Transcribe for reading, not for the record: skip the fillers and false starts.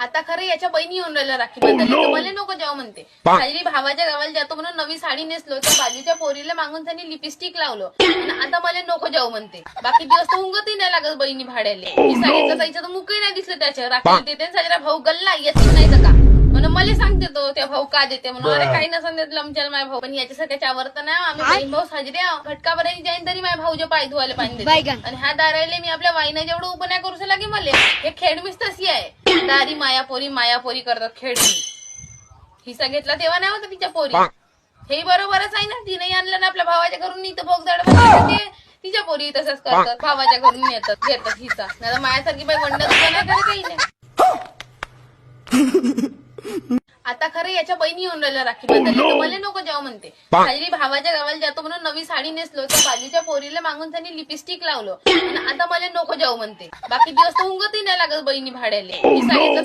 आता खरं याच्या बहिणी येऊन राहिल्या राखी बांधायला, तर मला नको जाऊ म्हणते. खाली भावाच्या गावाला जातो म्हणून नवी साडी नेसलो, तर बाजूच्या पोरीला मागून त्यांनी लिपस्टिक लावलं आणि आता मला नको जाऊ म्हणते. बाकी दिवस तर उंगतही नाही लागत बहिणी भाड्याले. मी साडीचं जायचं तर मुकही नाही दिसलं त्याच्यावर. राखी देते साजरा भाऊ गल्ला येतच नाही तर का म्हणून मला सांगते तो त्या भाऊ का देते म्हणून. अरे काही नसं देत लमचल माझ्या भाऊ, पण याच्यासारख्या आवडतं ना आम्ही बहीण भाऊ साजरे घटका बरायची जाईन तरी माझ्या भाऊच्या पाय धुवायला पाणी देते. आणि ह्या दारायले मी आपल्या वाईना जेवढं उभं नाही करू लागे मला. हे खेडमीच तशी आहे, दारी मायापोरी करतात खेडमी. हिस्सा घेतला तेव्हा नाही होता तिच्या पोरी. हे बरोबरच आहे ना, तिने आणलं ना आपल्या भावाच्या घरून इथं भोग जाड तिच्या पोरी तसंच करतात, भावाच्या घरून येतात घेतात हिस्सा. नाही तर मायासारखी बाई वंड नाही करत काही नाही. आता खरं याच्या बहिणी येऊन राहिल्या राखी बांधायला, तर मला नको जाऊ म्हणते. खाली भावाच्या गावाला जातो म्हणून नवी साडी नेसलो, तर बाजूच्या पोरीला मागून त्यांनी लिपस्टिक लावलं आणि आता मला नको जाऊ म्हणते. बाकी दिवस तर उंगतही नाही लागत बहिणी भाड्याले. मी साडीचं